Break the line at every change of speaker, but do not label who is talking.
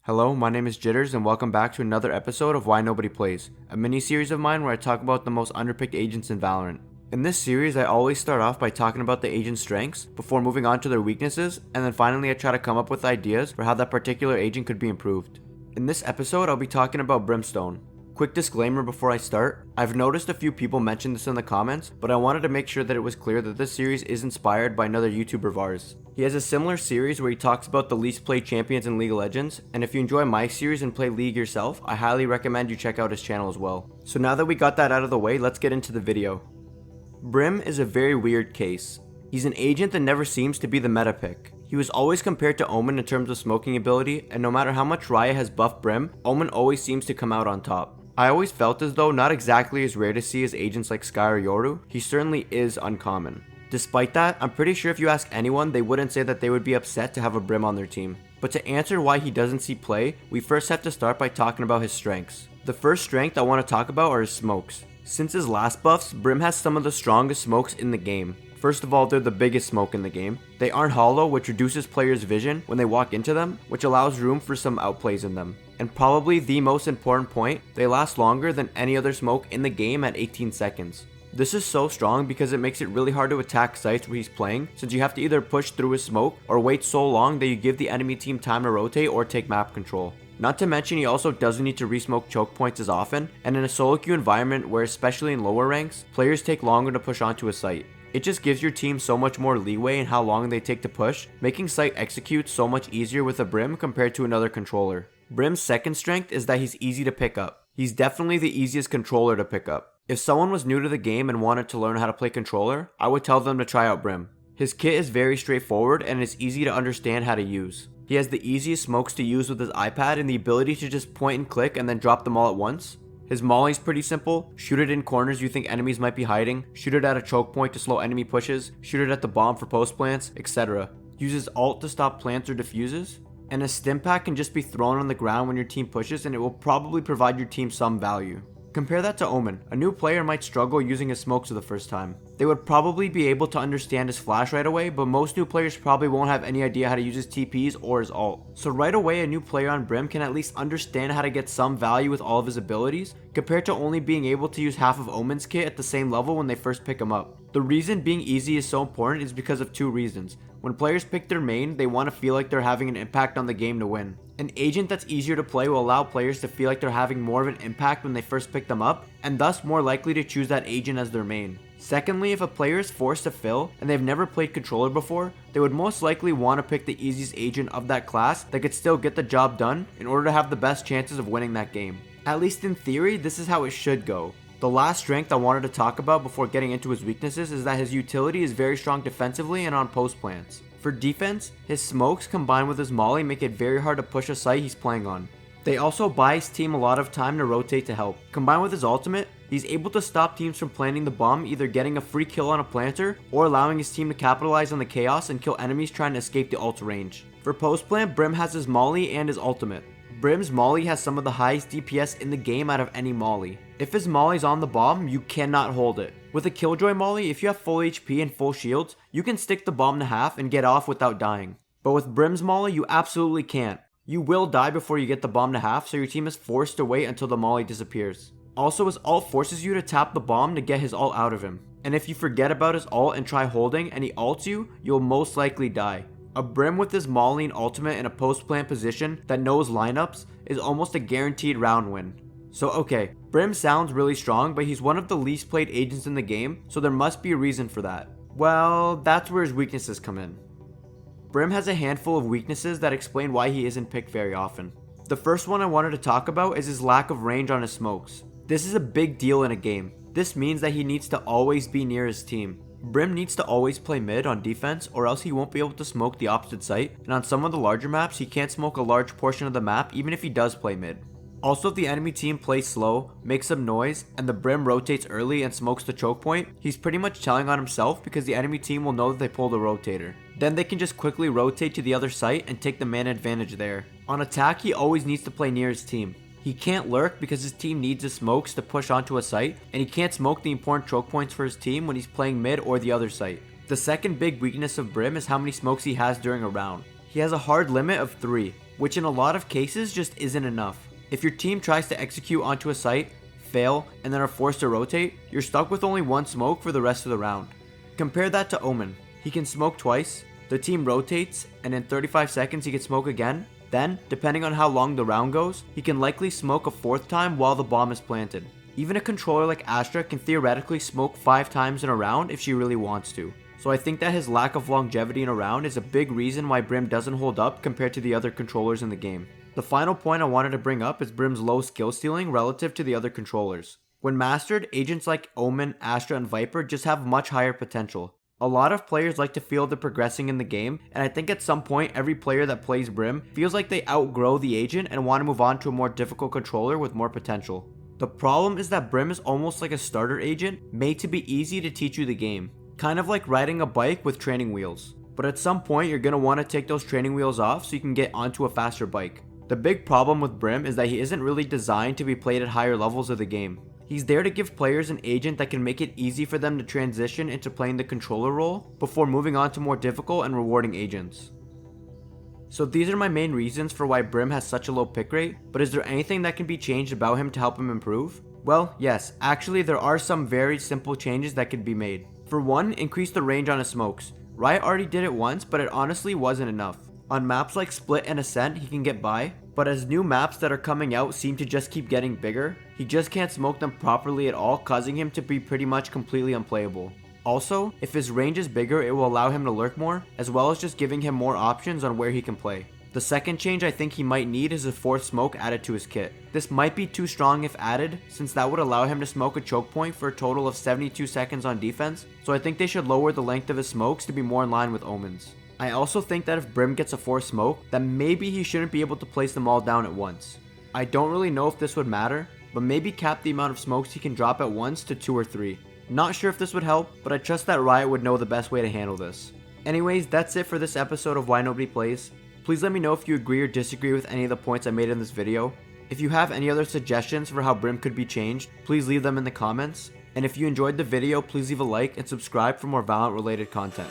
Hello, my name is Jitters and welcome back to another episode of Why Nobody Plays, a mini-series of mine where I talk about the most underpicked agents in Valorant. In this series, I always start off by talking about the agent's strengths before moving on to their weaknesses, and then finally I try to come up with ideas for how that particular agent could be improved. In this episode, I'll be talking about Brimstone. Quick disclaimer before I start, I've noticed a few people mention this in the comments, but I wanted to make sure that it was clear that this series is inspired by another YouTuber of ours. He has a similar series where he talks about the least played champions in League of Legends, and if you enjoy my series and play League yourself, I highly recommend you check out his channel as well. So now that we got that out of the way, let's get into the video. Brim is a very weird case. He's an agent that never seems to be the meta pick. He was always compared to Omen in terms of smoking ability, and no matter how much Riot has buffed Brim, Omen always seems to come out on top. I always felt as though not exactly as rare to see as agents like Skye or Yoru, he certainly is uncommon. Despite that, I'm pretty sure if you ask anyone, they wouldn't say that they would be upset to have a Brim on their team. But to answer why he doesn't see play, we first have to start by talking about his strengths. The first strength I want to talk about are his smokes. Since his last buffs, Brim has some of the strongest smokes in the game. First of all, they're the biggest smoke in the game. They aren't hollow, which reduces players' vision when they walk into them, which allows room for some outplays in them. And probably the most important point, they last longer than any other smoke in the game at 18 seconds. This is so strong because it makes it really hard to attack sites where he's playing, since you have to either push through his smoke or wait so long that you give the enemy team time to rotate or take map control. Not to mention he also doesn't need to resmoke choke points as often, and in a solo queue environment where especially in lower ranks, players take longer to push onto a site. It just gives your team so much more leeway in how long they take to push, making site execute so much easier with a Brim compared to another controller. Brim's second strength is that he's easy to pick up. He's definitely the easiest controller to pick up. If someone was new to the game and wanted to learn how to play controller, I would tell them to try out Brim. His kit is very straightforward and it's easy to understand how to use. He has the easiest smokes to use with his iPad and the ability to just point and click and then drop them all at once. His molly's pretty simple, shoot it in corners you think enemies might be hiding, shoot it at a choke point to slow enemy pushes, shoot it at the bomb for post plants, etc. Uses ult to stop plants or diffuses. And a stim pack can just be thrown on the ground when your team pushes and it will probably provide your team some value. Compare that to Omen. A new player might struggle using his smokes for the first time. They would probably be able to understand his flash right away, but most new players probably won't have any idea how to use his TPs or his ult. So right away, a new player on Brim can at least understand how to get some value with all of his abilities, compared to only being able to use half of Omen's kit at the same level when they first pick him up. The reason being easy is so important is because of two reasons. When players pick their main, they want to feel like they're having an impact on the game to win. An agent that's easier to play will allow players to feel like they're having more of an impact when they first pick them up, and thus more likely to choose that agent as their main. Secondly, if a player is forced to fill and they've never played controller before, they would most likely want to pick the easiest agent of that class that could still get the job done in order to have the best chances of winning that game. At least in theory, this is how it should go. The last strength I wanted to talk about before getting into his weaknesses is that his utility is very strong defensively and on post plants. For defense, his smokes combined with his molly make it very hard to push a site he's playing on. They also buy his team a lot of time to rotate to help. Combined with his ultimate, he's able to stop teams from planting the bomb, either getting a free kill on a planter or allowing his team to capitalize on the chaos and kill enemies trying to escape the ult range. For post plant, Brim has his molly and his ultimate. Brim's molly has some of the highest DPS in the game out of any molly. If his molly's on the bomb, you cannot hold it. With a Killjoy molly, if you have full HP and full shields, you can stick the bomb to half and get off without dying. But with Brim's molly, you absolutely can't. You will die before you get the bomb to half, so your team is forced to wait until the molly disappears. Also, his ult forces you to tap the bomb to get his ult out of him. And if you forget about his ult and try holding and he ults you, you'll most likely die. A Brim with his molly and ultimate in a post plant position that knows lineups is almost a guaranteed round win. So okay, Brim sounds really strong, but he's one of the least played agents in the game, so there must be a reason for that. Well, that's where his weaknesses come in. Brim has a handful of weaknesses that explain why he isn't picked very often. The first one I wanted to talk about is his lack of range on his smokes. This is a big deal in a game. This means that he needs to always be near his team. Brim needs to always play mid on defense or else he won't be able to smoke the opposite site, and on some of the larger maps he can't smoke a large portion of the map even if he does play mid. Also, if the enemy team plays slow, makes some noise, and the Brim rotates early and smokes the choke point, he's pretty much telling on himself because the enemy team will know that they pulled a rotator. Then they can just quickly rotate to the other site and take the man advantage there. On attack, he always needs to play near his team. He can't lurk because his team needs his smokes to push onto a site, and he can't smoke the important choke points for his team when he's playing mid or the other site. The second big weakness of Brim is how many smokes he has during a round. He has a hard limit of 3. which in a lot of cases just isn't enough. If your team tries to execute onto a site, fail, and then are forced to rotate, you're stuck with only one smoke for the rest of the round. Compare that to Omen. He can smoke twice, the team rotates, and in 35 seconds he can smoke again. Then, depending on how long the round goes, he can likely smoke a 4th time while the bomb is planted. Even a controller like Astra can theoretically smoke 5 times in a round if she really wants to. So I think that his lack of longevity in a round is a big reason why Brim doesn't hold up compared to the other controllers in the game. The final point I wanted to bring up is Brim's low skill ceiling relative to the other controllers. When mastered, agents like Omen, Astra, and Viper just have much higher potential. A lot of players like to feel they're progressing in the game, and I think at some point every player that plays Brim feels like they outgrow the agent and want to move on to a more difficult controller with more potential. The problem is that Brim is almost like a starter agent made to be easy to teach you the game. Kind of like riding a bike with training wheels. But at some point you're going to want to take those training wheels off so you can get onto a faster bike. The big problem with Brim is that he isn't really designed to be played at higher levels of the game. He's there to give players an agent that can make it easy for them to transition into playing the controller role before moving on to more difficult and rewarding agents. So these are my main reasons for why Brim has such a low pick rate, but is there anything that can be changed about him to help him improve? Well, yes, actually there are some very simple changes that could be made. For one, increase the range on his smokes. Riot already did it once, but it honestly wasn't enough. On maps like Split and Ascent, he can get by, but as new maps that are coming out seem to just keep getting bigger, he just can't smoke them properly at all, causing him to be pretty much completely unplayable. Also, if his range is bigger, it will allow him to lurk more, as well as just giving him more options on where he can play. The second change I think he might need is a 4th smoke added to his kit. This might be too strong if added, since that would allow him to smoke a choke point for a total of 72 seconds on defense, so I think they should lower the length of his smokes to be more in line with Omen's. I also think that if Brim gets a 4th smoke, then maybe he shouldn't be able to place them all down at once. I don't really know if this would matter, but maybe cap the amount of smokes he can drop at once to 2 or 3. Not sure if this would help, but I trust that Riot would know the best way to handle this. Anyways, that's it for this episode of Why Nobody Plays. Please let me know if you agree or disagree with any of the points I made in this video. If you have any other suggestions for how Brim could be changed, please leave them in the comments. And if you enjoyed the video, please leave a like and subscribe for more Valorant related content.